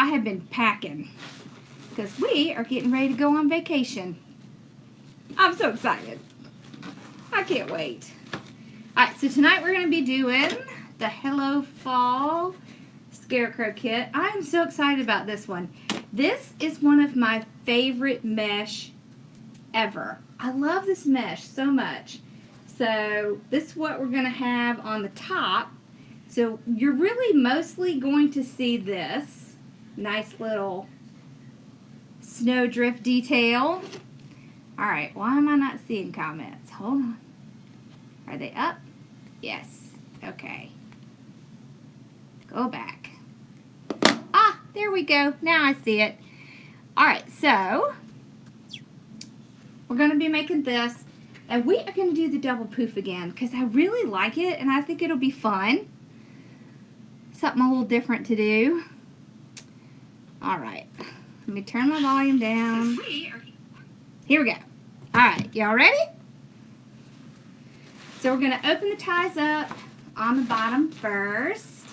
I have been packing because we are getting ready to go on vacation. I'm so excited. I can't wait. Alright, so tonight we're going to be doing the Hello Fall Scarecrow kit. I'm so excited about this one. This is one of my favorite mesh ever. I love this mesh so much. So this is what we're going to have on the top. So you're really mostly going to see this nice little snowdrift detail. Alright, why am I not seeing comments? Hold on. Are they up? Yes. Okay. Go back. Ah, there we go. Now I see it. Alright, so we're going to be making this. And we are going to do the double poof again because I really like it and I think it'll be fun. Something a little different to do. Alright. Let me turn my volume down. Here we go. Alright, y'all ready? So we're going to open the ties up on the bottom first.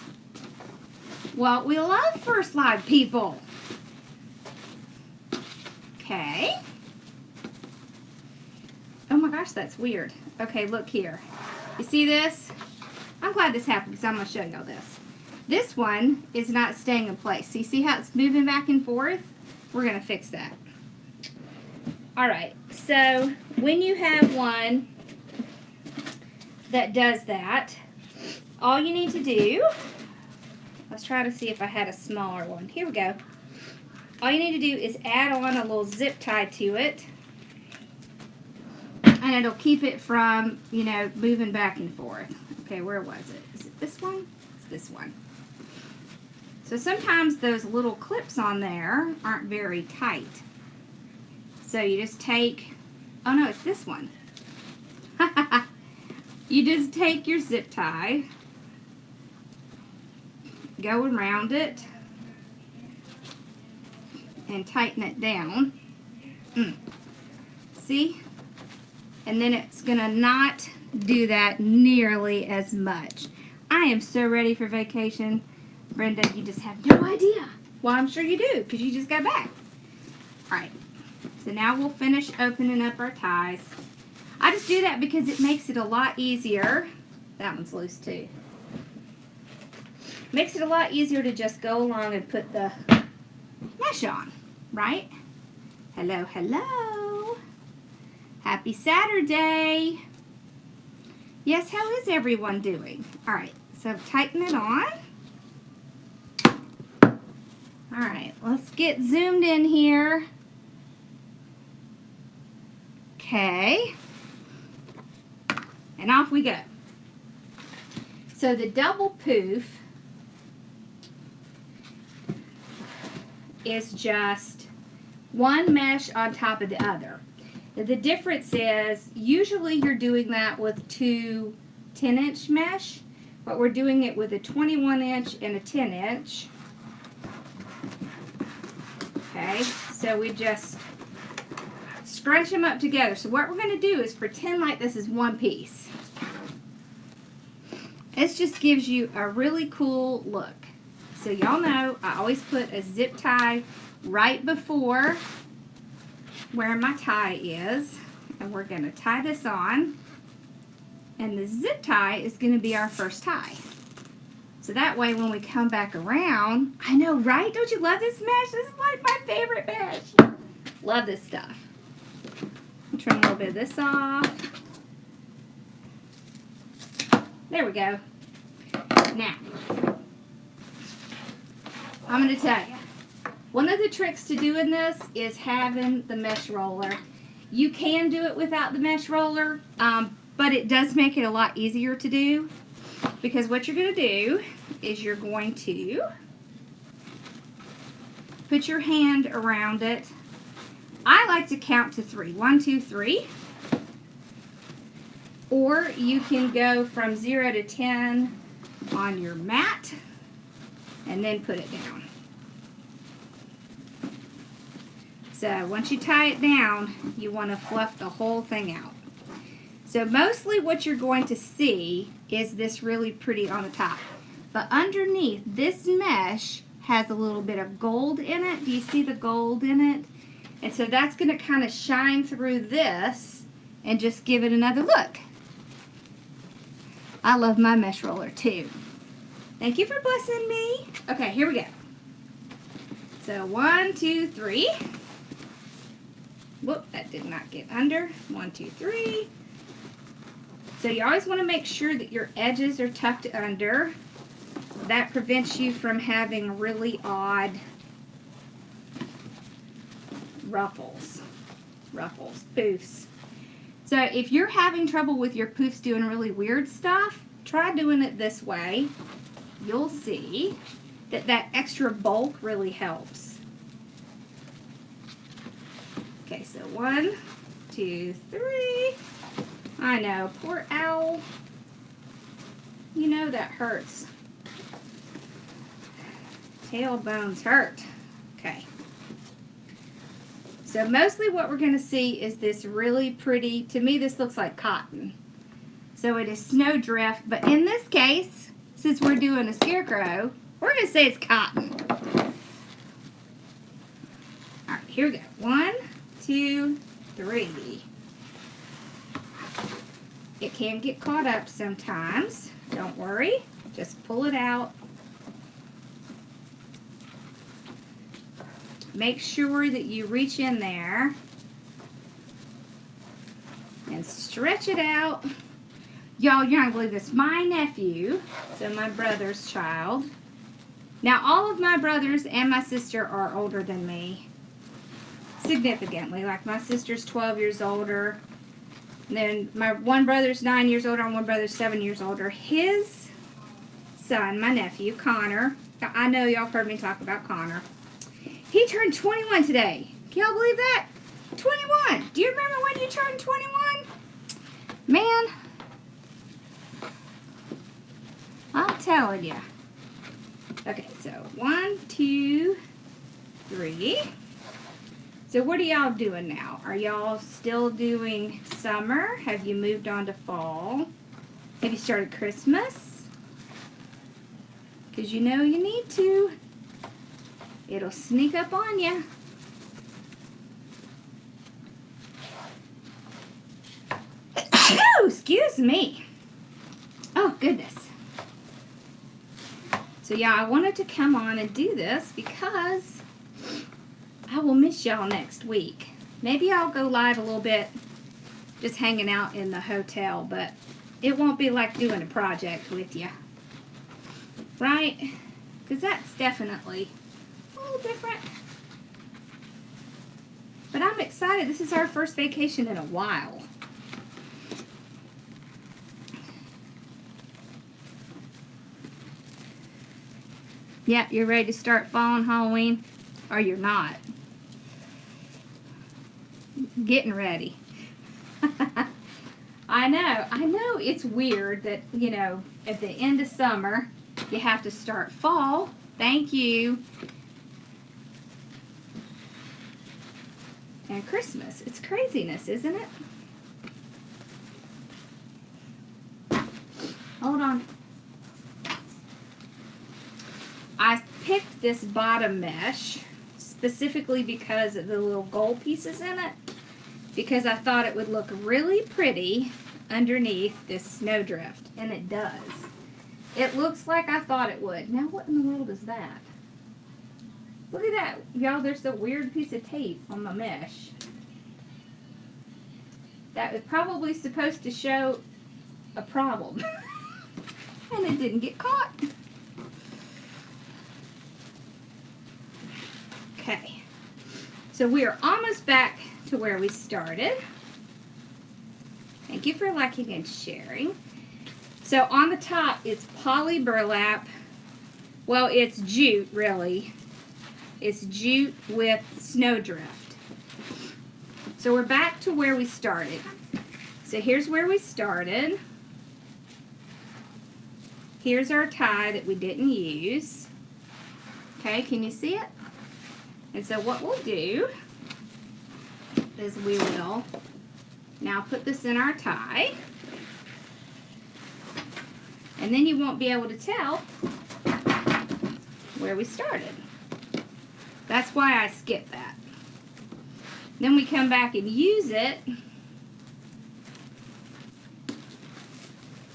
Well, we love first slide, people. Okay. Oh my gosh, that's weird. Okay, look here. You see this? I'm glad this happened because I'm going to show y'all this. This one is not staying in place. So you see how it's moving back and forth? We're going to fix that. Alright, so when you have one that does that, all you need to do, let's try to see if I had a smaller one. Here we go. All you need to do is add on a little zip tie to it, and it'll keep it from, you know, moving back and forth. Okay, where was it? Is it this one? It's this one. So sometimes those little clips on there aren't very tight. So you just take, oh no, it's this one. You just take your zip tie, go around it, and tighten it down. See? And then it's going to not do that nearly as much. I am so ready for vacation. Brenda, you just have no idea. Well, I'm sure you do because you just got back. Alright. So now we'll finish opening up our ties. I just do that because it makes it a lot easier. That one's loose too. Makes it a lot easier to just go along and put the mesh on, right? Hello, hello. Happy Saturday. Yes, how is everyone doing? Alright, so tighten it on. Alright, let's get zoomed in here. Okay. And off we go. So the double poof is just one mesh on top of the other. The difference is usually you're doing that with two 10-inch mesh, but we're doing it with a 21-inch and a 10-inch. Okay, so we just scrunch them up together. So what we're going to do is pretend like this is one piece. This just gives you a really cool look. So y'all know I always put a zip tie right before where my tie is. And we're going to tie this on. And the zip tie is going to be our first tie. So that way when we come back around, I know, right? Don't you love this mesh? This is like my favorite mesh. Love this stuff. Trim a little bit of this off. There we go. Now, I'm going to tell you, one of the tricks to doing this is having the mesh roller. You can do it without the mesh roller, but it does make it a lot easier to do, because what you're going to do is you're going to put your hand around it. I like to count to 3. 1, 2, 3. Or you can go from 0 to 10 on your mat and then put it down. So once you tie it down, you want to fluff the whole thing out. So mostly what you're going to see is this really pretty on the top. But underneath this mesh has a little bit of gold in it. Do you see the gold in it? And so that's going to kind of shine through this and just give it another look. I love my mesh roller too. Thank you for blessing me. Okay, here we go. So 1, 2, 3. Whoop, that did not get under. 1, 2, 3. So you always want to make sure that your edges are tucked under. That prevents you from having really odd ruffles, poofs. So if you're having trouble with your poofs doing really weird stuff, try doing it this way. You'll see that that extra bulk really helps. Okay, so 1, 2, 3. I know, poor owl. You know that hurts. Tailbones hurt. Okay. So mostly what we're going to see is this really pretty, to me this looks like cotton. So it is snowdrift, but in this case, since we're doing a scarecrow, we're going to say it's cotton. Alright, here we go. 1, 2, 3. It can get caught up sometimes. Don't worry. Just pull it out. Make sure that you reach in there and stretch it out. Y'all, you're not going to believe this. My nephew, so my brother's child. Now, all of my brothers and my sister are older than me. Significantly. Like my sister's 12 years older. And then my one brother's 9 years older and one brother's 7 years older. His son, my nephew, Connor. I know y'all heard me talk about Connor. He turned 21 today. Can y'all believe that? 21. Do you remember when you turned 21? Man. I'm telling you. Okay, so 1, 2, 3. So what are y'all doing now? Are y'all still doing summer? Have you moved on to fall? Have you started Christmas? Because you know you need to. It'll sneak up on you. Oh, excuse me. Oh, goodness. So, yeah, I wanted to come on and do this because I will miss y'all next week. Maybe I'll go live a little bit just hanging out in the hotel, but it won't be like doing a project with you. Right? Because that's definitely a little different. But I'm excited. This is our first vacation in a while. Yeah, you're ready to start fall and Halloween? Or you're not. Getting ready. I know it's weird that, you know, at the end of summer, you have to start fall. Thank you. And Christmas. It's craziness, isn't it? Hold on. I picked this bottom mesh specifically because of the little gold pieces in it, because I thought it would look really pretty underneath this snowdrift, and it does. It looks like I thought it would. Now what in the world is that? Look at that. Y'all, there's a weird piece of tape on my mesh. That was probably supposed to show a problem. And it didn't get caught. Okay. So we are almost back to where we started. Thank you for liking and sharing. So on the top, it's poly burlap. Well, it's jute, really. It's jute with snowdrift. So we're back to where we started. So here's where we started. Here's our tie that we didn't use. Okay, can you see it? And so what we'll do is we will now put this in our tie. And then you won't be able to tell where we started. That's why I skipped that. Then we come back and use it,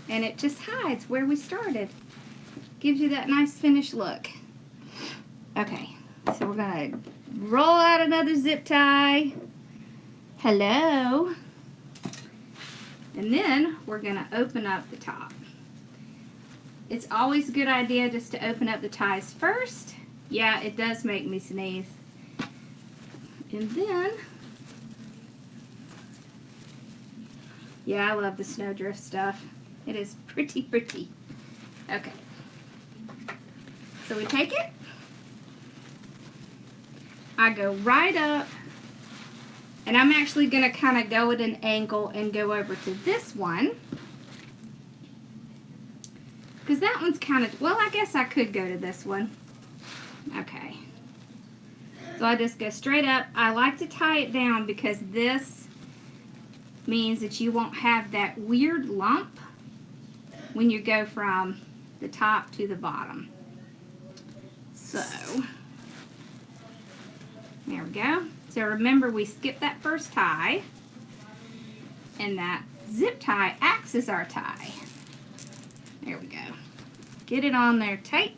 and it just hides where we started. Gives you that nice finished look. Okay, so we're gonna roll out another zip tie. Hello. And then we're gonna open up the top. It's always a good idea just to open up the ties first. Yeah, it does make me sneeze. And then, yeah, I love the snowdrift stuff. It is pretty, pretty. Okay. So we take it. I go right up. And I'm actually going to kind of go at an angle and go over to this one. Because that one's kind of, well, I guess I could go to this one. Okay. So I just go straight up. I like to tie it down because this means that you won't have that weird lump when you go from the top to the bottom. So, there we go. So remember, we skipped that first tie, and that zip tie acts as our tie. There we go. Get it on there tight.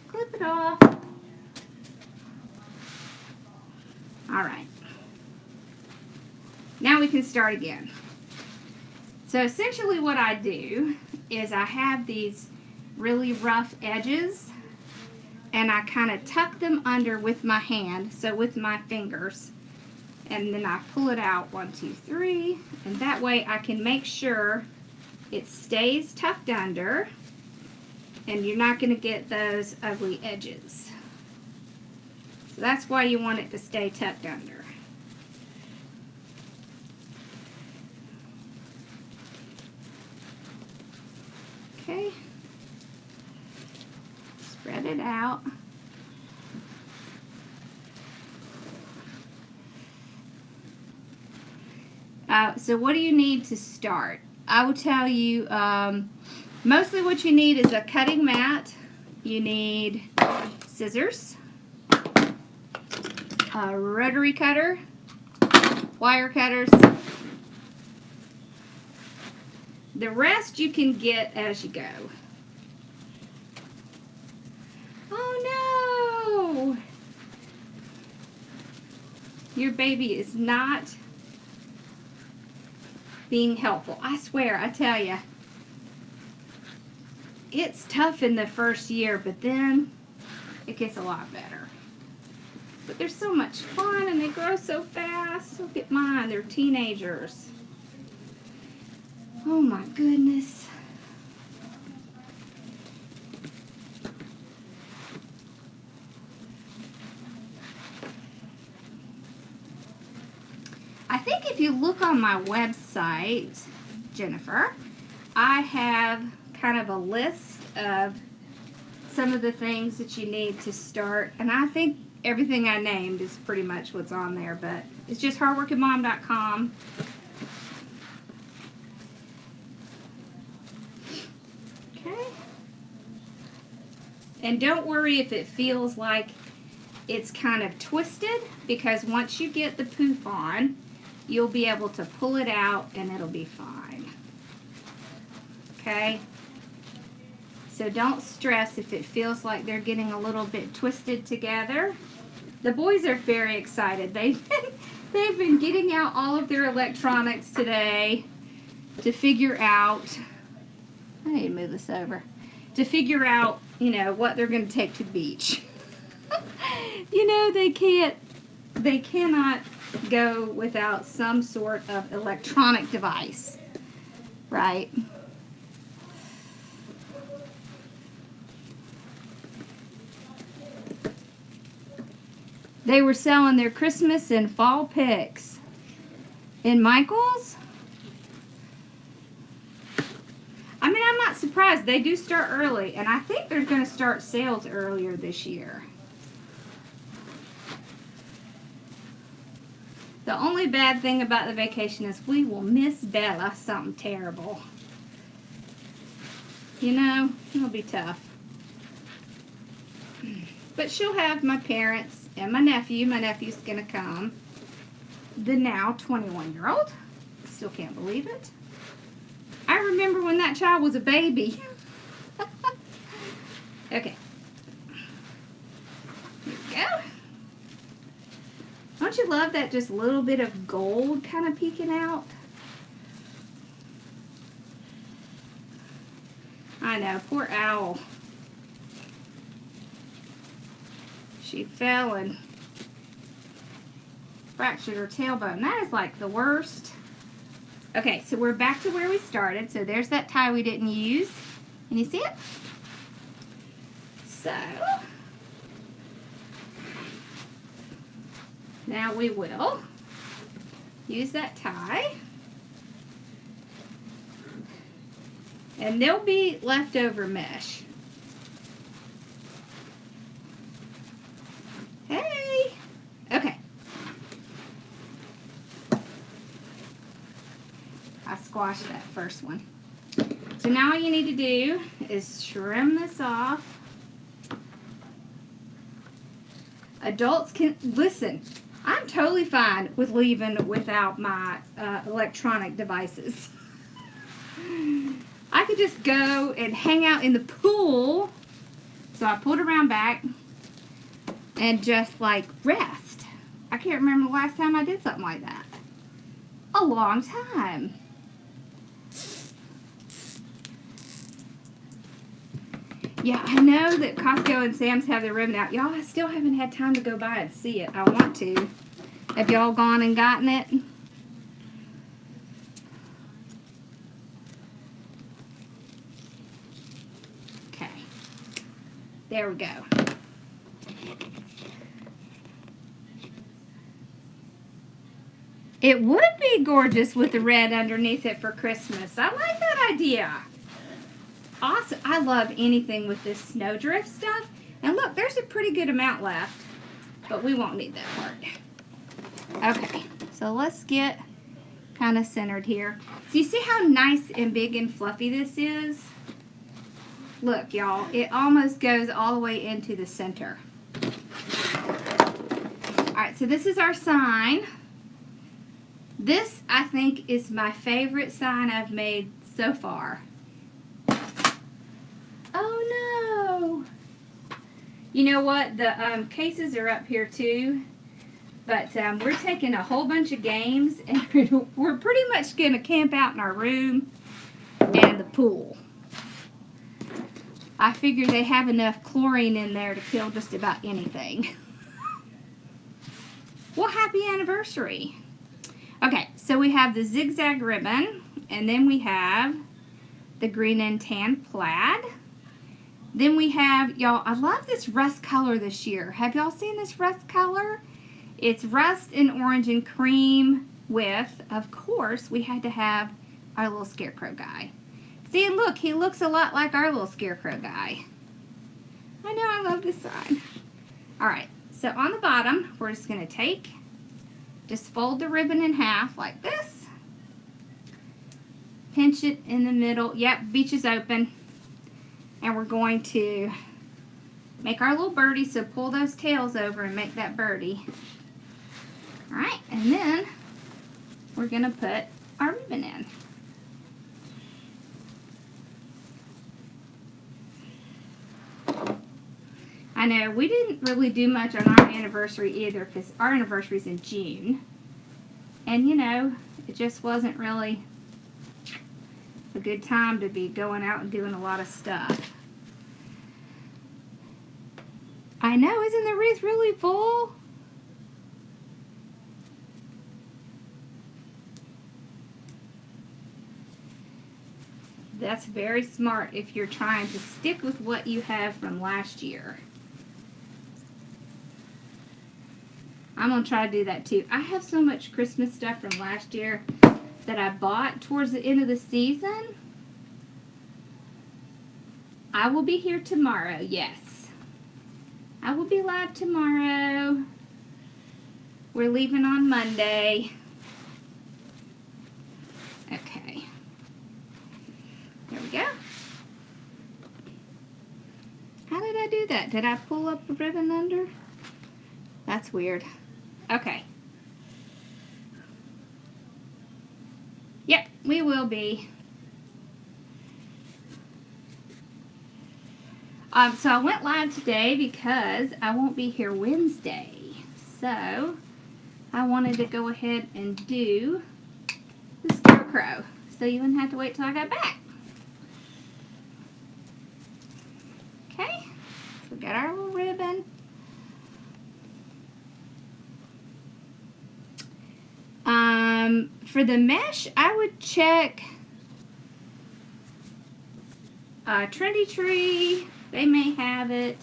Clip it off. All right. Now we can start again. So essentially what I do is I have these really rough edges, and I kind of tuck them under with my hand, so with my fingers, and then I pull it out 1, 2, 3, and that way I can make sure it stays tucked under and you're not going to get those ugly edges. So that's why you want it to stay tucked under. Okay. Spread it out. So what do you need to start? I will tell you, mostly what you need is a cutting mat. You need scissors, a rotary cutter, wire cutters. The rest you can get as you go. Oh no! Your baby is not being helpful. I swear, I tell you. It's tough in the first year, but then it gets a lot better. But they're so much fun and they grow so fast. Look at mine, they're teenagers. Oh my goodness. I think if you look on my website, Jennifer, I have kind of a list of some of the things that you need to start. And I think everything I named is pretty much what's on there, but it's just hardworkingmom.com. Okay. And don't worry if it feels like it's kind of twisted, because once you get the poof on, you'll be able to pull it out and it'll be fine. Okay? So don't stress if it feels like they're getting a little bit twisted together. The boys are very excited. They've been getting out all of their electronics today to figure out, I need to move this over, to figure out, you know, what they're going to take to the beach. You know, they cannot go without some sort of electronic device, right? They were selling their Christmas and fall picks in Michael's. I mean, I'm not surprised. They do start early, and I think they're going to start sales earlier this year. The only bad thing about the vacation is we will miss Bella something terrible. You know, it'll be tough. But she'll have my parents and my nephew. My nephew's going to come. The now 21-year-old. Still can't believe it. I remember when that child was a baby. Okay. Here we go. Don't you love that just little bit of gold kind of peeking out? I know, poor owl. She fell and fractured her tailbone. That is like the worst. Okay, so we're back to where we started. So there's that tie we didn't use. Can you see it? So now we will use that tie. And there'll be leftover mesh. Hey! Okay. I squashed that first one. So now all you need to do is trim this off. Adults can, listen, I'm totally fine with leaving without my electronic devices. I could just go and hang out in the pool. So I pulled around back and just like rest. I can't remember the last time I did something like that. A long time. Yeah, I know that Costco and Sam's have their ribbon out. Y'all, I still haven't had time to go by and see it. I want to. Have y'all gone and gotten it? Okay. There we go. It would be gorgeous with the red underneath it for Christmas. I like that idea. Awesome. I love anything with this snowdrift stuff. And look, there's a pretty good amount left, but we won't need that part. Okay, so let's get kind of centered here. So you see how nice and big and fluffy this is? Look, y'all, it almost goes all the way into the center. All right, so this is our sign. This, I think, is my favorite sign I've made so far. Oh no! You know what? The cases are up here too, but we're taking a whole bunch of games, and we're pretty much going to camp out in our room and the pool. I figure they have enough chlorine in there to kill just about anything. Well, happy anniversary! Okay, so we have the zigzag ribbon, and then we have the green and tan plaid. Then we have, y'all, I love this rust color this year. Have y'all seen this rust color? It's rust and orange and cream with, of course, we had to have our little scarecrow guy. See, and look, he looks a lot like our little scarecrow guy. I know, I love this sign. All right, so on the bottom, we're just going to just fold the ribbon in half like this. Pinch it in the middle. Yep, beach is open. And we're going to make our little birdie, so pull those tails over and make that birdie. Alright, and then we're going to put our ribbon in. I know, we didn't really do much on our anniversary either, because our anniversary is in June. And, you know, it just wasn't really a good time to be going out and doing a lot of stuff. I know, isn't the wreath really full? That's very smart if you're trying to stick with what you have from last year. I'm going to try to do that too. I have so much Christmas stuff from last year that I bought towards the end of the season. I will be here tomorrow, yes. I will be live tomorrow. We're leaving on Monday. Okay. There we go. How did I do that? that? Did I pull up the ribbon under? That's weird. Okay. Yep, we will be. So I went live today because I won't be here Wednesday. So I wanted to go ahead and do the Scarecrow, so you wouldn't have to wait till I got back. Okay, so we got our little ribbon. For the mesh, I would check Trendy Tree. They may have it.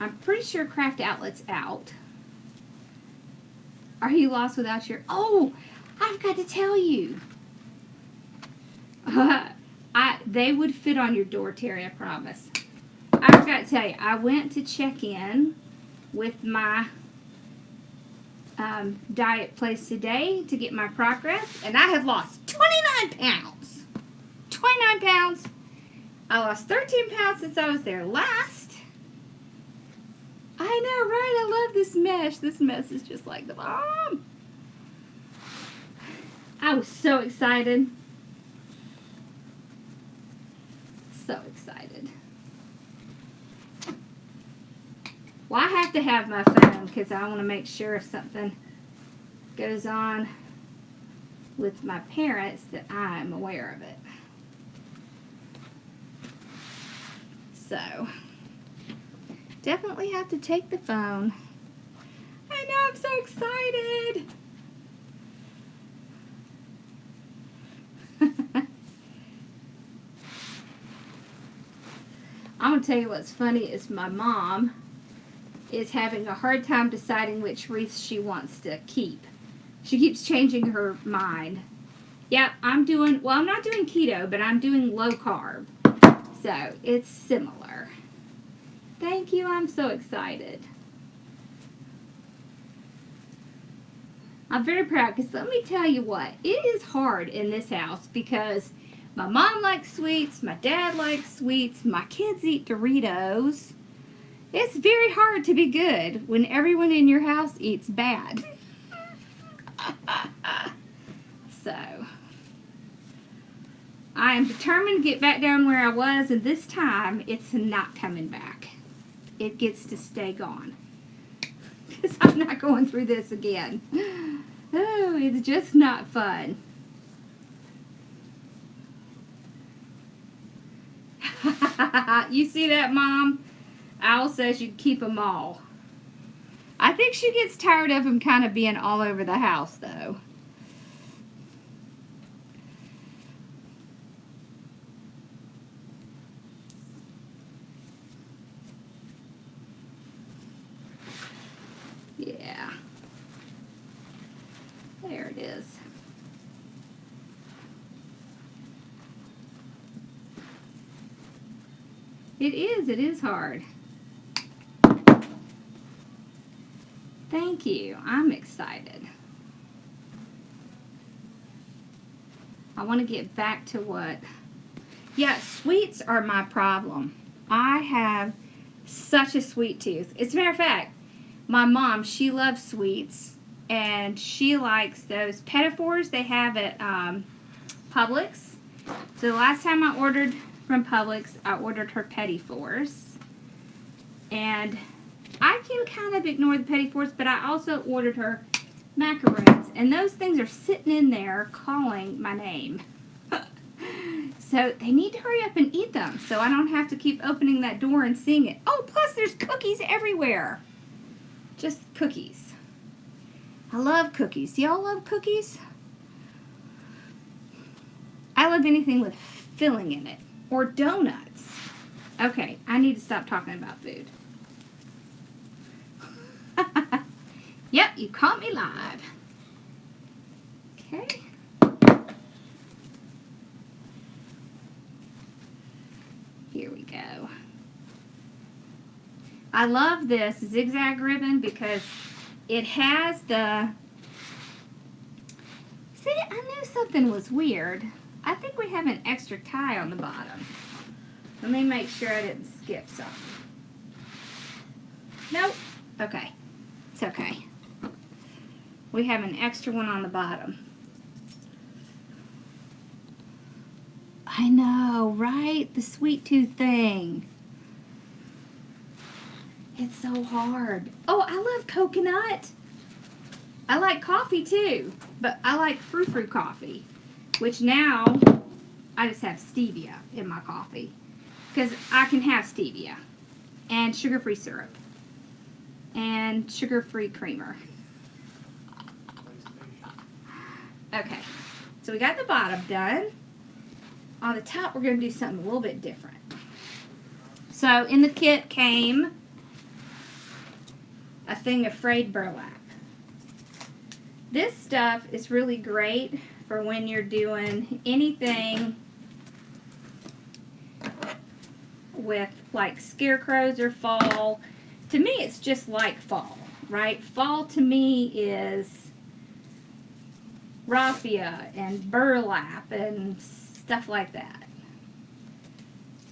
I'm pretty sure Craft Outlet's out. Are you lost without your... Oh, I've got to tell you. They would fit on your door, Terry, I promise. I've got to tell you, I went to check in with my diet place today to get my progress, and I have lost 29 pounds. 29 pounds. I lost 13 pounds since I was there last. I know, right? I love this mesh. This mesh is just like the bomb. I was so excited. So excited. Well, I have to have my phone because I want to make sure if something goes on with my parents that I'm aware of it. So, definitely have to take the phone. I know, I'm so excited. I'm going to tell you what's funny is my mom is having a hard time deciding which wreaths she wants to keep. She keeps changing her mind. Yeah, I'm not doing keto, but I'm doing low carb. So, it's similar. Thank you, I'm so excited. I'm very proud because let me tell you what, it is hard in this house because my mom likes sweets, my dad likes sweets, my kids eat Doritos. It's very hard to be good when everyone in your house eats bad. So, I am determined to get back down where I was, and this time it's not coming back. It gets to stay gone. Because I'm not going through this again. Oh, it's just not fun. You see that, Mom? Owl says you'd keep them all. I think she gets tired of them kind of being all over the house, though. Yeah. There it is. It is hard. Thank you. I'm excited. I want to get back to what... Yeah, sweets are my problem. I have such a sweet tooth. As a matter of fact, my mom, she loves sweets, and she likes those petit fours they have at Publix. So the last time I ordered from Publix, I ordered her petit fours, and I can kind of ignore the petit fours, but I also ordered her macaroons, and those things are sitting in there calling my name. So they need to hurry up and eat them so I don't have to keep opening that door and seeing it. Oh, plus there's cookies everywhere. Just cookies. I love cookies. Do y'all love cookies? I love anything with filling in it. Or donuts. Okay, I need to stop talking about food. Yep, you caught me live. Okay. Here we go. I love this zigzag ribbon because it has the... See, I knew something was weird. I think we have an extra tie on the bottom. Let me make sure I didn't skip something. Nope. Okay. It's okay. We have an extra one on the bottom. I know, right? The sweet tooth thing. It's so hard. Oh, I love coconut. I like coffee too, but I like frou-frou coffee, which now I just have stevia in my coffee because I can have stevia and sugar-free syrup and sugar-free creamer. Okay, so we got the bottom done. On the top, we're going to do something a little bit different. So in the kit came a thing of frayed burlap. This stuff is really great for when you're doing anything with like scarecrows or fall. To me, it's just like fall, right? Fall to me is raffia and burlap and stuff like that.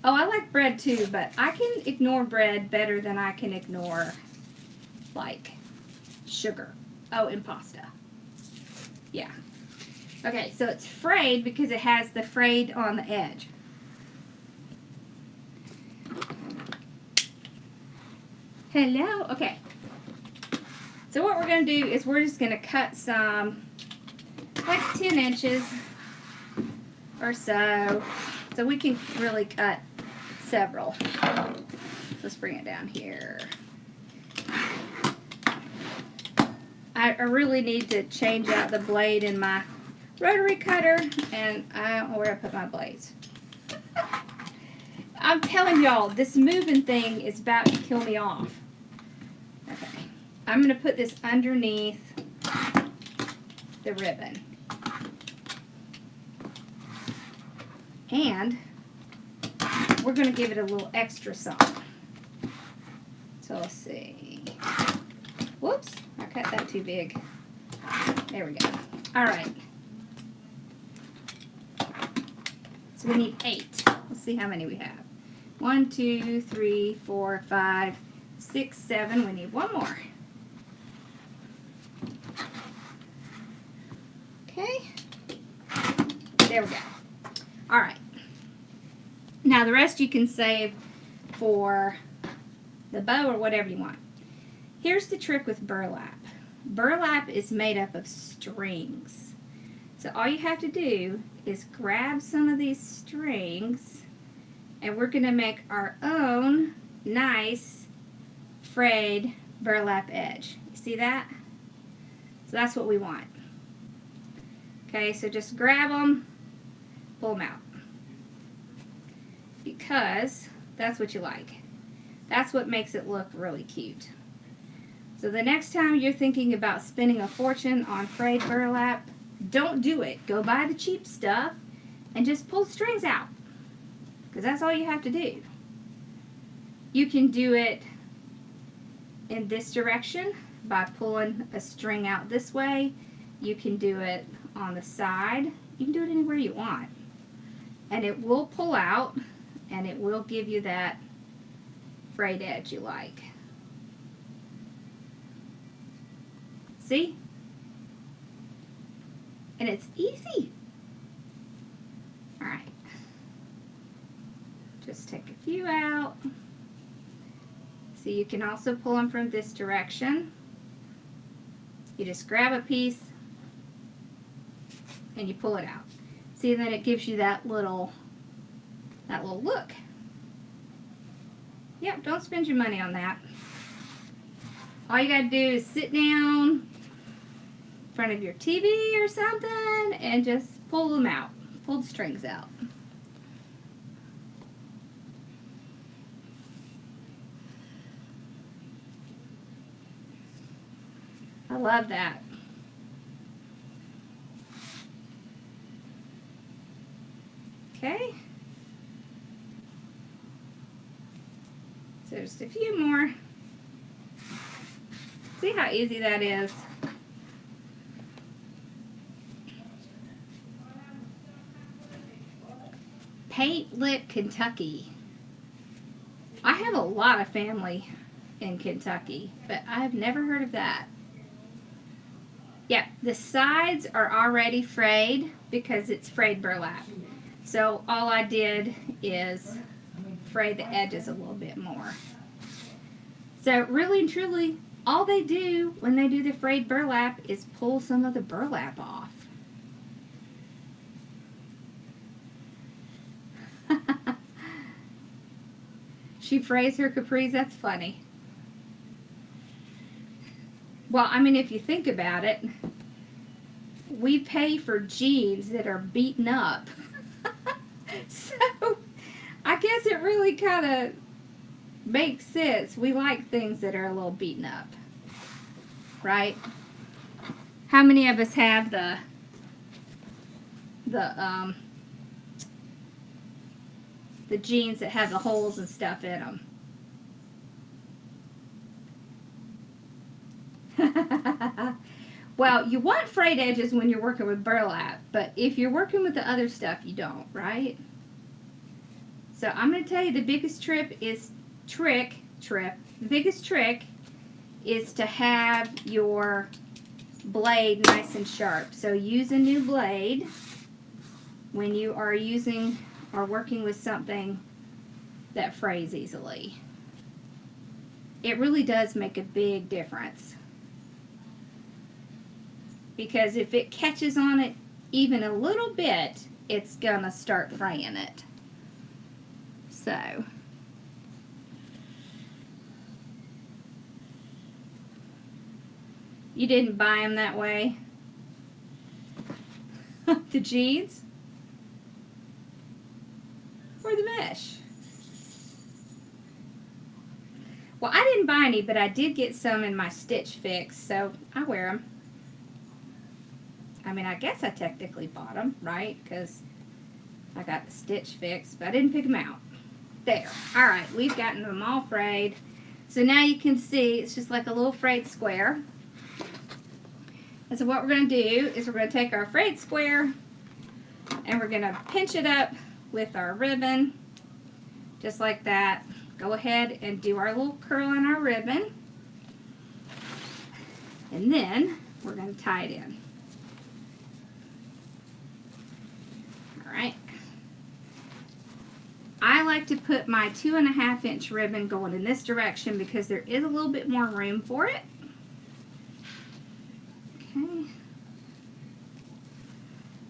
Oh, I like bread too, but I can ignore bread better than I can ignore like sugar. Oh, and pasta. Yeah. Okay, so it's frayed because it has the frayed on the edge. Hello. Okay. So what we're going to do is we're just going to cut some, like 10 inches or so we can really cut several. Let's bring it down here. I really need to change out the blade in my rotary cutter, and I don't know where I put my blades. I'm telling y'all, this moving thing is about to kill me off. Okay, I'm going to put this underneath the ribbon. And we're going to give it a little extra something. So let's see. Whoops, I cut that too big. There we go. All right. So we need 8. Let's see how many we have. 1, 2, 3, 4, 5, 6, 7. We need one more. Okay. There we go. All right. Now the rest you can save for the bow or whatever you want. Here's the trick with burlap. Burlap is made up of strings. So all you have to do is grab some of these strings, and we're going to make our own nice frayed burlap edge. You see that? So that's what we want. Okay, so just grab them, pull them out. Because that's what you like. That's what makes it look really cute. So the next time you're thinking about spending a fortune on frayed burlap, don't do it. Go buy the cheap stuff and just pull strings out. Because that's all you have to do. You can do it in this direction by pulling a string out this way. You can do it on the side. You can do it anywhere you want. And it will pull out, and it will give you that frayed edge you like. See? And it's easy. Alright. Just take a few out. So you can also pull them from this direction. You just grab a piece and you pull it out. See, then it gives you that little look. Yep, don't spend your money on that. All you gotta do is sit down in front of your TV or something and just pull them out. Pull the strings out. I love that. Okay. So just a few more. See how easy that is? Paint Lit, Kentucky. I have a lot of family in Kentucky, but I've never heard of that. Yep, the sides are already frayed because it's frayed burlap. So all I did is fray the edges a little bit more. So really and truly, all they do when they do the frayed burlap is pull some of the burlap off. She frays her capris, that's funny. Well, I mean, if you think about it, we pay for jeans that are beaten up. So, I guess it really kind of makes sense. We like things that are a little beaten up, right? How many of us have the jeans that have the holes and stuff in them? Well, you want frayed edges when you're working with burlap, but if you're working with the other stuff, you don't, right? So I'm going to tell you the biggest trick is to have your blade nice and sharp. So use a new blade when you are using or working with something that frays easily. It really does make a big difference. Because if it catches on it even a little bit, it's gonna start fraying it. So, you didn't buy them that way? The jeans? Or the mesh? Well, I didn't buy any, but I did get some in my Stitch Fix, so I wear them. I mean, I guess I technically bought them, right? Because I got the Stitch Fix, but I didn't pick them out. There. Alright, we've gotten them all frayed. So now you can see it's just like a little frayed square. And so what we're going to do is we're going to take our frayed square and we're going to pinch it up with our ribbon. Just like that. Go ahead and do our little curl on our ribbon. And then we're going to tie it in. Alright. I like to put my 2.5 inch ribbon going in this direction because there is a little bit more room for it. Okay.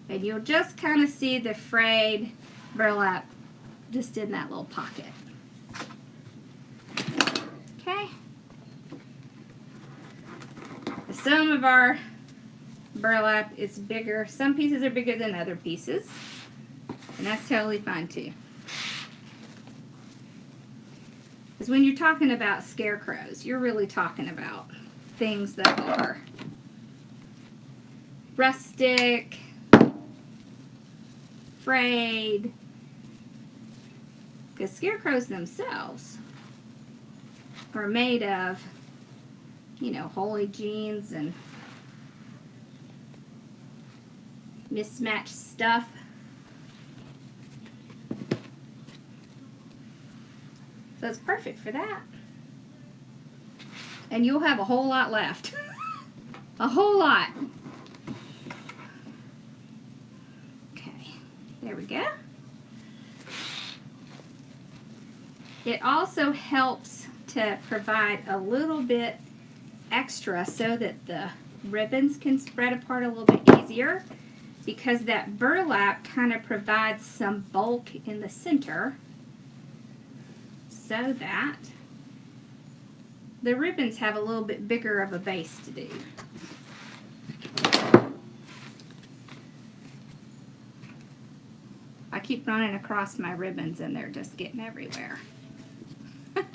And you'll just kind of see the frayed burlap just in that little pocket. Okay. Some of our burlap is bigger. Some pieces are bigger than other pieces. And that's totally fine too. Because when you're talking about scarecrows, you're really talking about things that are rustic, frayed. Because scarecrows themselves are made of, you know, holey jeans and mismatched stuff. So it's perfect for that. And you'll have a whole lot left. A whole lot. Okay, there we go. It also helps to provide a little bit extra so that the ribbons can spread apart a little bit easier, because that burlap kind of provides some bulk in the center so that the ribbons have a little bit bigger of a base to do. I keep running across my ribbons and they're just getting everywhere. But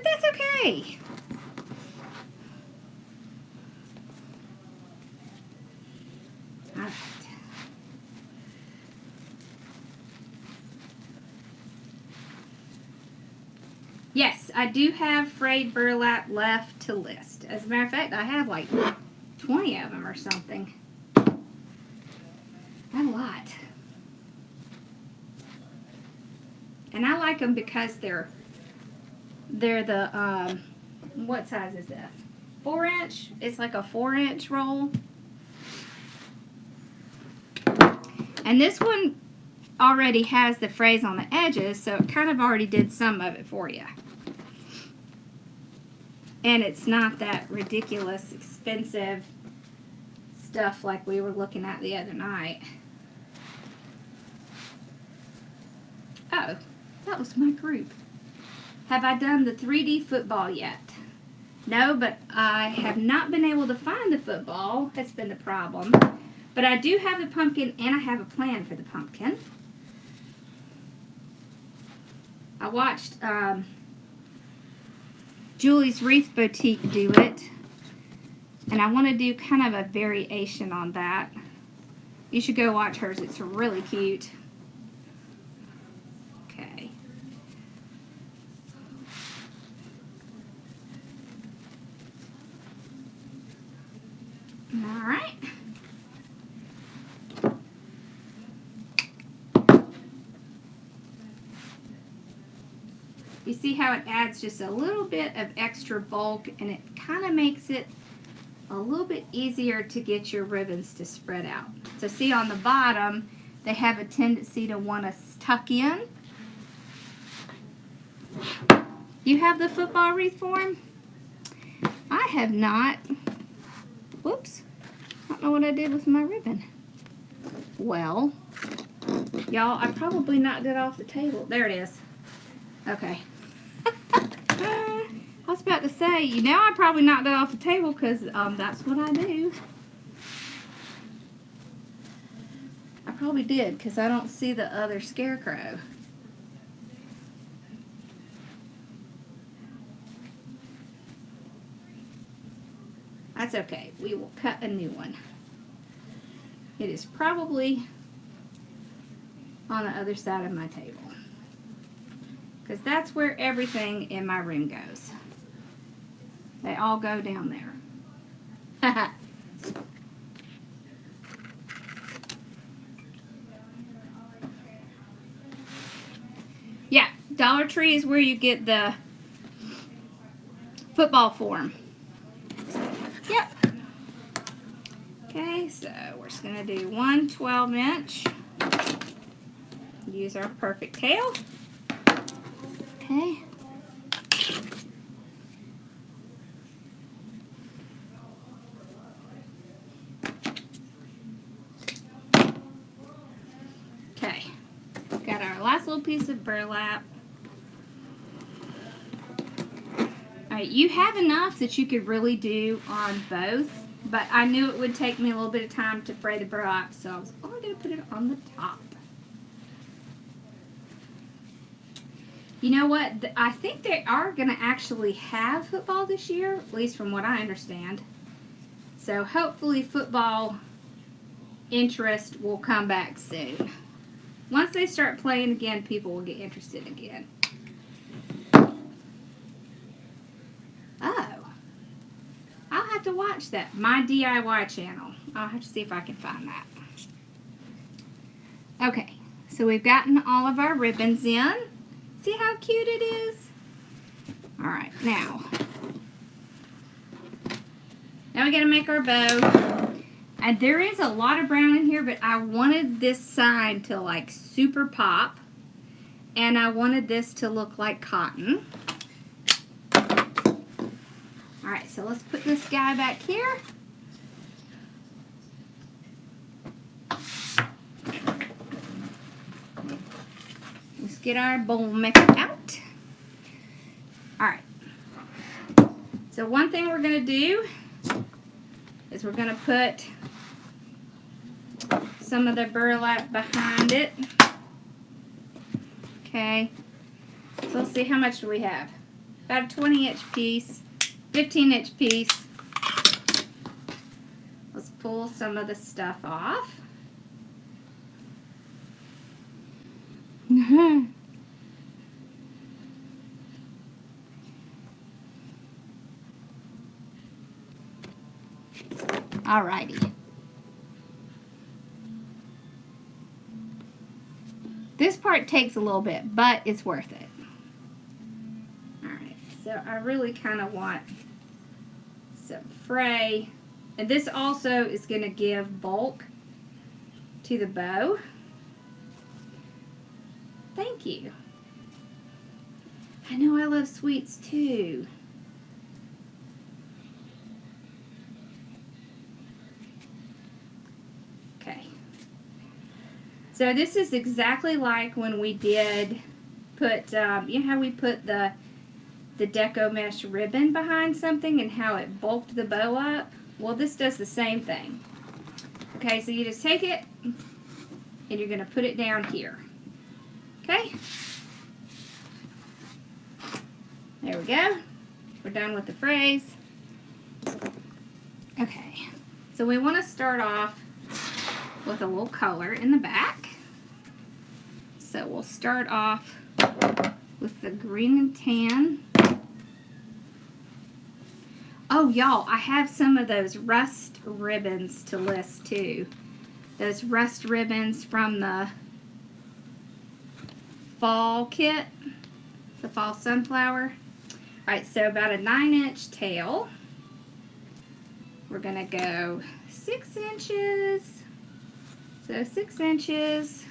that's okay. All right. Yes, I do have frayed burlap left to list. As a matter of fact, I have like 20 of them or something. Not a lot. And I like them because they're They're the, what size is this? 4-inch? It's like a 4-inch roll. And this one already has the frays on the edges, so it kind of already did some of it for you. And it's not that ridiculous expensive stuff like we were looking at the other night. Oh, that was my group. Have I done the 3D football yet? No, but I have not been able to find the football. That's been the problem. But I do have the pumpkin, and I have a plan for the pumpkin. I watched Julie's Wreath Boutique do it, and I want to do kind of a variation on that. You should go watch hers. It's really cute. Okay. All right. You see how it adds just a little bit of extra bulk, and it kind of makes it a little bit easier to get your ribbons to spread out. So see on the bottom, they have a tendency to want to tuck in. You have the football wreath form? I have not. Whoops. I don't know what I did with my ribbon. Well, y'all, I probably knocked it off the table. There it is. Okay. I was about to say, you know, I probably knocked it off the table because that's what I do. I probably did because I don't see the other scarecrow. That's okay. We will cut a new one. It is probably on the other side of my table, because that's where everything in my room goes. They all go down there. Yeah, Dollar Tree is where you get the football form. Yep. Okay, so we're just going to do one 12-inch. Use our perfect tail. Okay. Okay. Got our last little piece of burlap. Alright, you have enough that you could really do on both, but I knew it would take me a little bit of time to fray the burlap, so I was only going to put it on the top. You know what? I think they are going to actually have football this year, at least from what I understand. So hopefully football interest will come back soon. Once they start playing again, people will get interested again. Oh. I'll have to watch that. My DIY channel. I'll have to see if I can find that. Okay. So we've gotten all of our ribbons in. See how cute it is? Alright, now we gotta make our bow. And there is a lot of brown in here, but I wanted this side to like super pop. And I wanted this to look like cotton. Alright, so let's put this guy back here. Let's get our bowl maker out. Alright. So one thing we're going to do is we're going to put some of the burlap behind it. Okay. So let's see, how much do we have? About a 20-inch piece, 15-inch piece. Let's pull some of the stuff off. Alrighty. This part takes a little bit, but it's worth it. Alright. I really kind of want some fray. And this also is going to give bulk to the bow. Thank you. I know I love sweets too. Okay. So this is exactly like when we did put, you know how we put the deco mesh ribbon behind something and how it bulked the bow up? Well, this does the same thing. Okay, so you just take it and you're going to put it down here. Okay? There we go. We're done with the frays. Okay, so we want to start off with a little color in the back. So we'll start off with the green and tan. Oh, y'all, I have some of those rust ribbons to list too. Those rust ribbons from the fall kit, the fall sunflower. Alright, so about a 9-inch tail. We're going to go 6 inches. So 6 inches.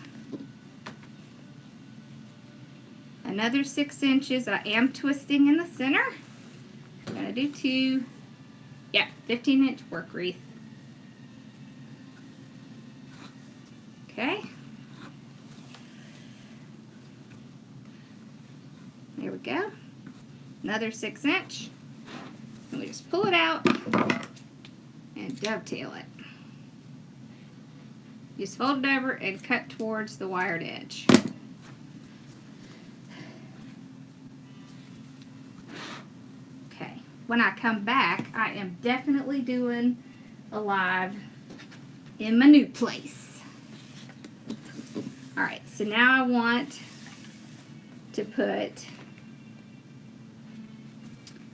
Another 6 inches. I am twisting in the center. I'm going to do 2. Yeah, 15-inch work wreath. Okay. There we go. Another 6 inch. And we just pull it out and dovetail it. Just fold it over and cut towards the wired edge. Okay. When I come back, I am definitely doing a live in my new place. Alright, so now I want to put,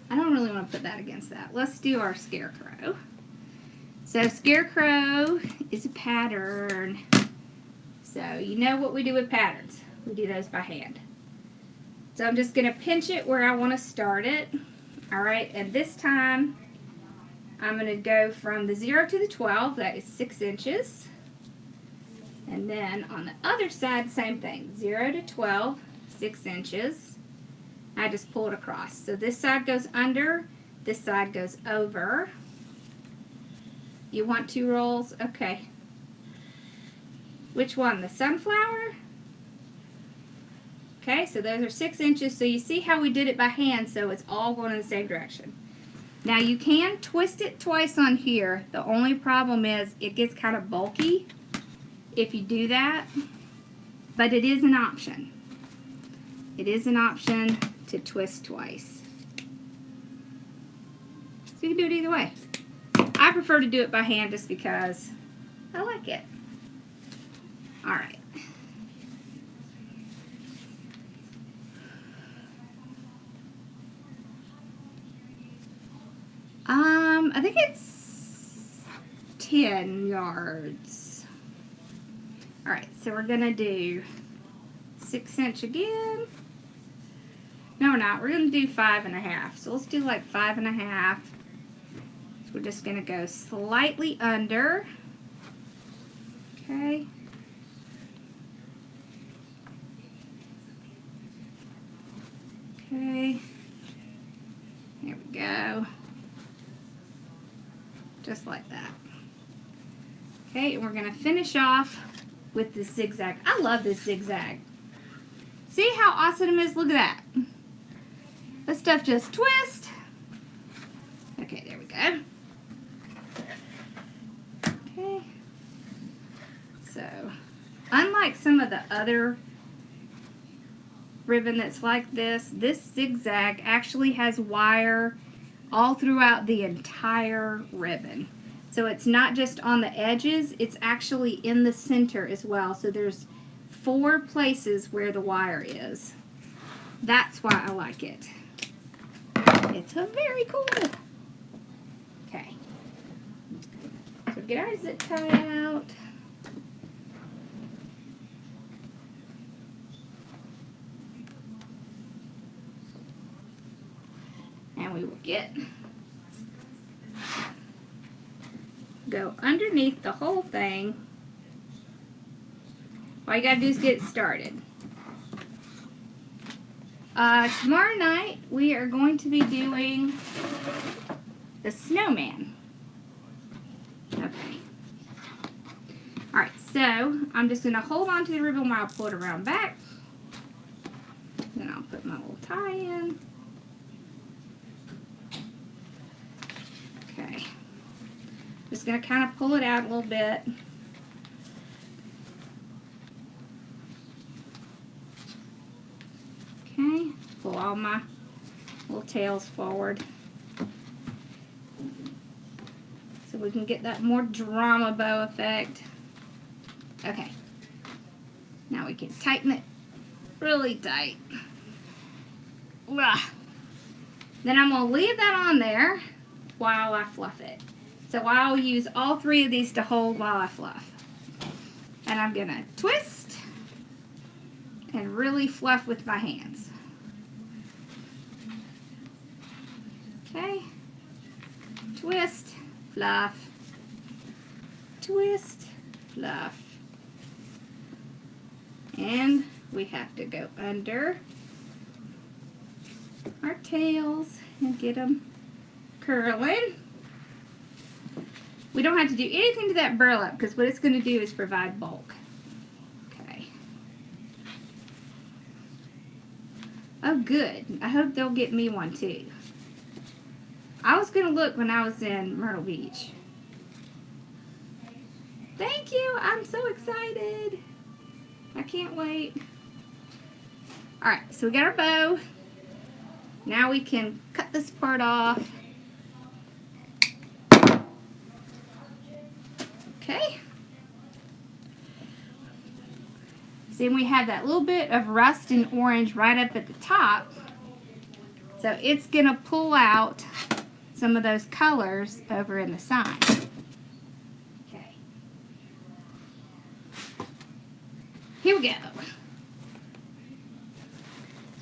I don't really want to put that against that. Let's do our Scarecrow. So Scarecrow is a pattern. So you know what we do with patterns. We do those by hand. So I'm just going to pinch it where I want to start it. Alright, and this time I'm going to go from the 0 to the 12. That is 6 inches. And then on the other side, same thing. 0 to 12, 6 inches. I just pull it across. So this side goes under, this side goes over. You want 2 rolls? Okay. Which one? The sunflower? Okay, so those are 6 inches. So you see how we did it by hand, so it's all going in the same direction. Now you can twist it twice on here. The only problem is it gets kind of bulky if you do that, but it is an option. It is an option to twist twice. So you can do it either way. I prefer to do it by hand just because I like it. Alright. I think it's 10 yards. Alright, so we're going to do 6 inch again. No, we're not. We're going to do 5.5. So let's do like 5.5. So we're just going to go slightly under. Okay. Okay. There we go. Just like that. Okay, and we're going to finish off with this zigzag. I love this zigzag. See how awesome it is? Look at that. This stuff just twists. Okay, there we go. Okay. So, unlike some of the other ribbon that's like this, this zigzag actually has wire all throughout the entire ribbon. So it's not just on the edges, it's actually in the center as well. So there's 4 places where the wire is. That's why I like it. It's a very cool. Okay. So get our zip tie out. go underneath the whole thing. All you gotta do is get it started. Tomorrow night we are going to be doing the snowman. Okay. Alright, so I'm just going to hold on to the ribbon while I pull it around back. Then I'll put my little tie in. Okay. Just going to kind of pull it out a little bit. Okay. Pull all my little tails forward. So we can get that more drama bow effect. Okay. Now we can tighten it really tight. Ugh. Then I'm going to leave that on there while I fluff it. So I'll use all three of these to hold while I fluff. And I'm going to twist and really fluff with my hands. Okay. Twist, fluff, twist, fluff. And we have to go under our tails and get them curling. We don't have to do anything to that burlap because what it's going to do is provide bulk. Okay. Oh, good. I hope they'll get me one too. I was going to look when I was in Myrtle Beach. Thank you. I'm so excited. I can't wait. Alright, so we got our bow. Now we can cut this part off. Okay. See, we have that little bit of rust and orange right up at the top. So it's going to pull out some of those colors over in the side. Okay. Here we go.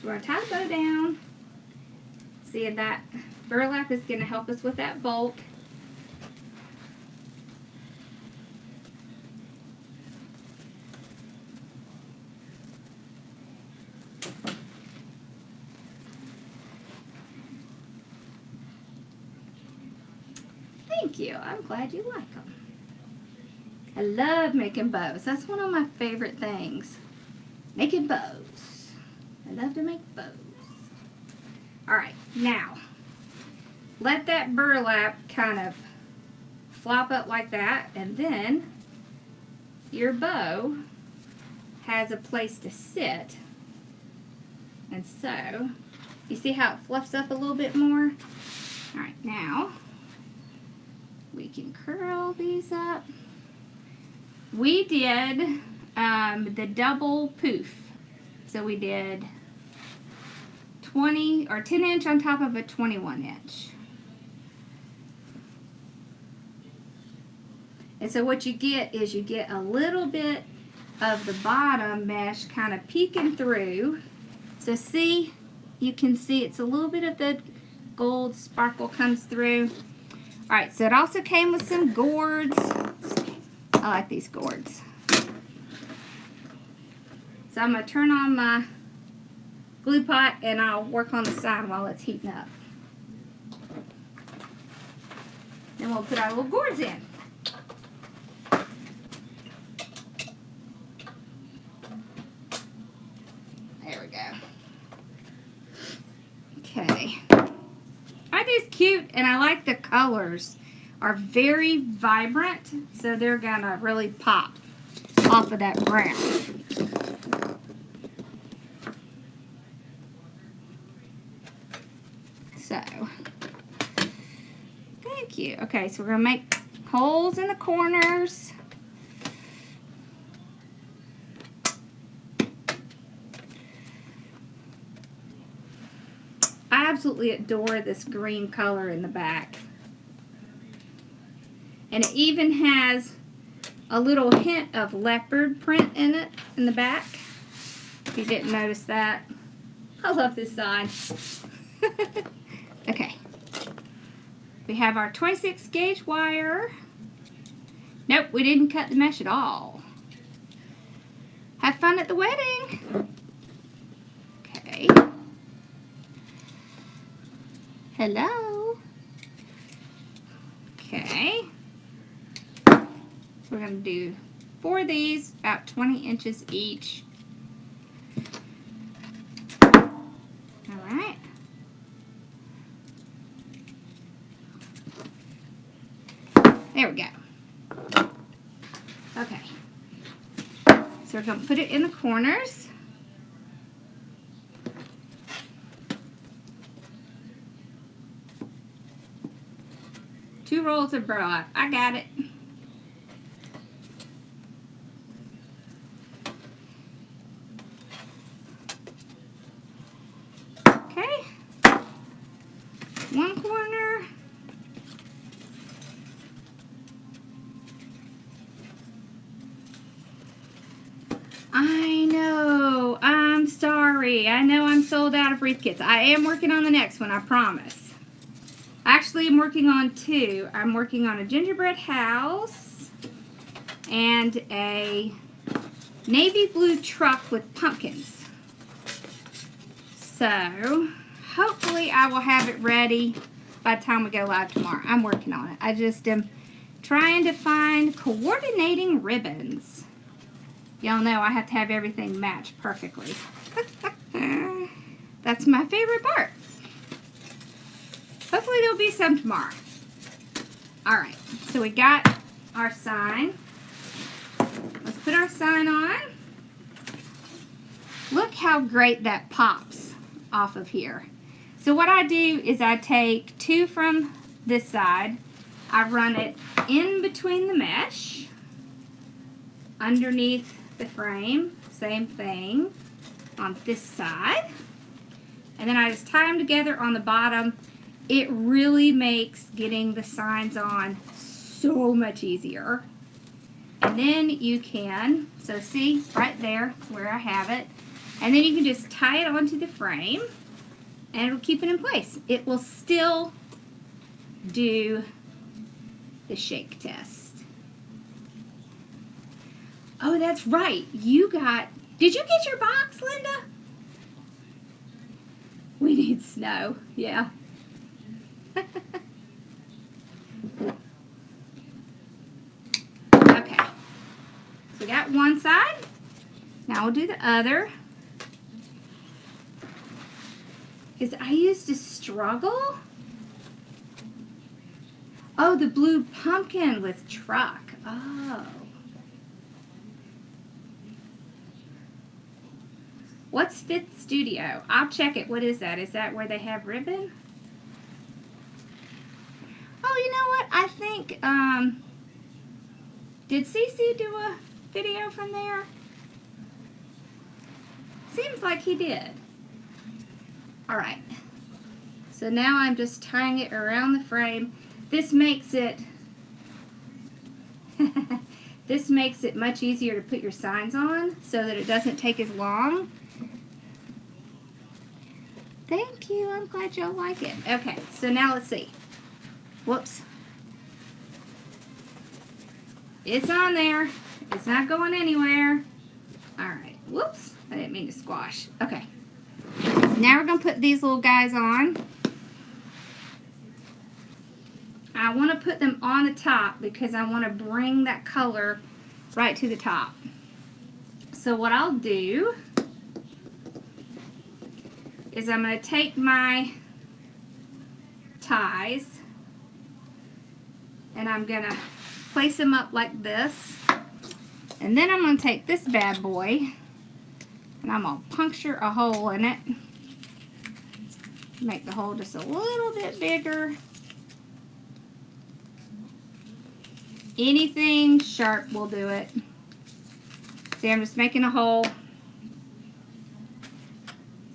So we're going to tie the bow down. See, that burlap is going to help us with that bulk. Thank you. I'm glad you like them. I love making bows. That's one of my favorite things. Making bows. I love to make bows. Alright, now let that burlap kind of flop up like that, and then your bow has a place to sit. And so, you see how it fluffs up a little bit more? Alright, now we can curl these up. We did the double poof. So we did 20 or 10 inch on top of a 21 inch. And so what you get is you get a little bit of the bottom mesh kind of peeking through. So see, you can see it's a little bit of the gold sparkle comes through. Alright, so it also came with some gourds. I like these gourds. So I'm going to turn on my glue pot and I'll work on the side while it's heating up. Then we'll put our little gourds in. There we go. Okay. Aren't these cute? And I like the colors. Are very vibrant, so they're gonna really pop off of that brown. So, thank you. Okay, so we're gonna make holes in the corners. I absolutely adore this green color in the back. And it even has a little hint of leopard print in it, in the back. If you didn't notice that. I love this sign. Okay. We have our 26 gauge wire. Nope, we didn't cut the mesh at all. Have fun at the wedding. Okay. Hello. Okay. So we're going to do 4 of these, about 20 inches each. All right. There we go. Okay. So we're going to put it in the corners. Two rolls of burlap. I got it. Okay. One corner. I know. I'm sorry. I know I'm sold out of wreath kits. I am working on the next one, I promise. Actually, I'm working on 2. I'm working on a gingerbread house and a navy blue truck with pumpkins. So, hopefully I will have it ready by the time we go live tomorrow. I'm working on it. I just am trying to find coordinating ribbons. Y'all know I have to have everything match perfectly. That's my favorite part. Hopefully there'll be some tomorrow. Alright, so we got our sign. Let's put our sign on. Look how great that pops off of here. So what I do is I take 2 from this side. I run it in between the mesh, underneath the frame, same thing on this side. And then I just tie them together on the bottom. It really makes getting the signs on so much easier. And then you can, so see right there where I have it. And then you can just tie it onto the frame and it'll keep it in place. It will still do the shake test. Oh, that's right. Did you get your box, Linda? We need snow, yeah. Okay, so we got one side. Now we'll do the other. Because I used to struggle. Oh, the blue pumpkin with truck. Oh. What's Fifth Studio? I'll check it. What is that? Is that where they have ribbon? Oh, you know what? I think, did Cece do a video from there? Seems like he did. Alright. So now I'm just tying it around the frame. This makes it, this makes it much easier to put your signs on so that it doesn't take as long. Thank you. I'm glad y'all like it. Okay, so now let's see. Whoops. It's on there. It's not going anywhere. Alright. Whoops. I didn't mean to squash. Okay. Now we're going to put these little guys on. I want to put them on the top because I want to bring that color right to the top. So what I'll do is I'm going to take my ties and I'm going to place them up like this. And then I'm going to take this bad boy and I'm going to puncture a hole in it. Make the hole just a little bit bigger. Anything sharp will do it. See, I'm just making a hole.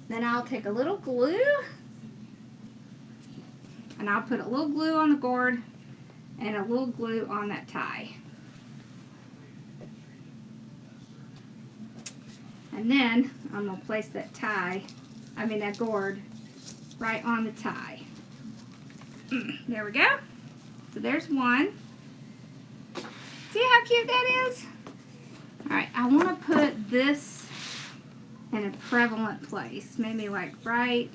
Then I'll take a little glue and I'll put a little glue on the gourd and a little glue on that tie. And then I'm going to place that that gourd right on the tie. There we go. So there's one. See how cute that is? Alright, I want to put this in a prevalent place. Maybe like right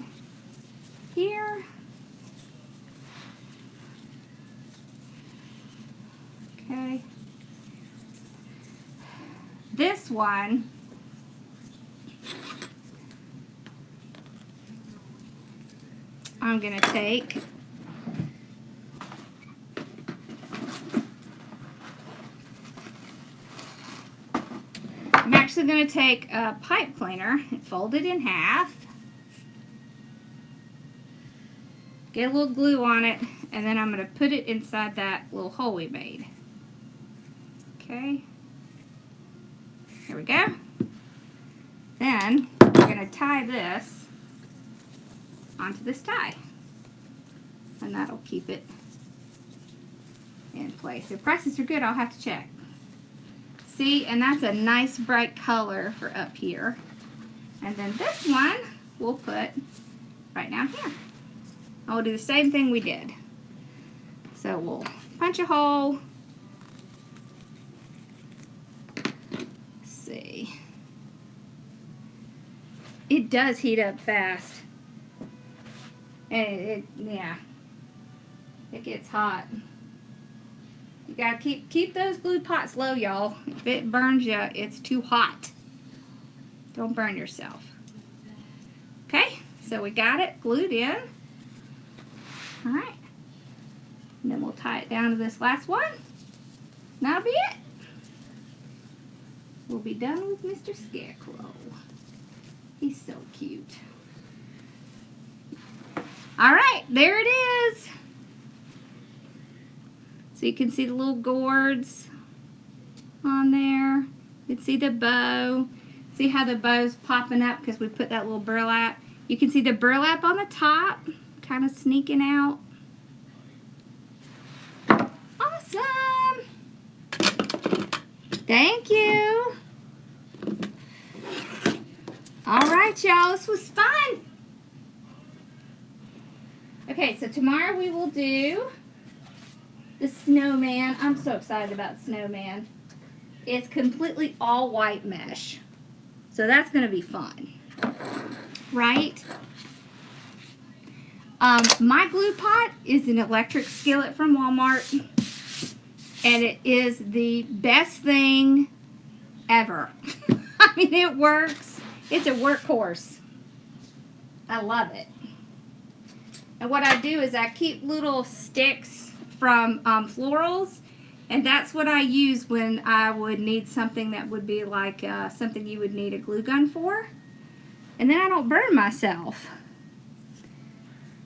here. Okay. This one, I'm going to take going to take a pipe cleaner and fold it in half, get a little glue on it, and then I'm going to put it inside that little hole we made. Okay, there we go. Then we're going to tie this onto this tie, and that'll keep it in place. If prices are good, I'll have to check. See, and that's a nice bright color for up here. And then this one we'll put right down here. And we'll do the same thing we did. So we'll punch a hole. Let's see. It does heat up fast. And yeah, it gets hot. You gotta keep those glue pots low, y'all. If it burns you, it's too hot. Don't burn yourself. Okay, so we got it glued in. Alright. And then we'll tie it down to this last one. That'll be it. We'll be done with Mr. Scarecrow. He's so cute. Alright, there it is. So you can see the little gourds on there. You can see the bow. See how the bow's popping up because we put that little burlap. You can see the burlap on the top, kind of sneaking out. Awesome! Thank you. Alright, y'all, this was fun. Okay, so tomorrow we will do the snowman. I'm so excited about snowman. It's completely all white mesh. So that's going to be fun. Right? My glue pot is an electric skillet from Walmart. And it is the best thing ever. I mean, it works. It's a workhorse. I love it. And what I do is I keep little sticks from florals, and that's what I use when I would need something that would be like something you would need a glue gun for, and then I don't burn myself.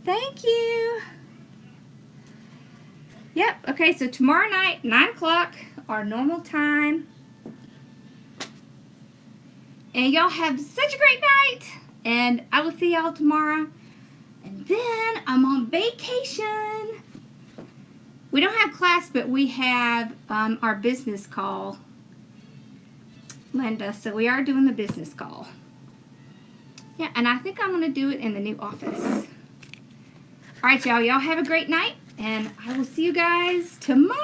Thank you. Yep, okay, so tomorrow night, 9 o'clock, our normal time. And y'all have such a great night, and I will see y'all tomorrow. And then I'm on vacation. We don't have class, but we have our business call, Linda, so we are doing the business call. Yeah, and I think I'm going to do it in the new office. All right, y'all have a great night, and I will see you guys tomorrow.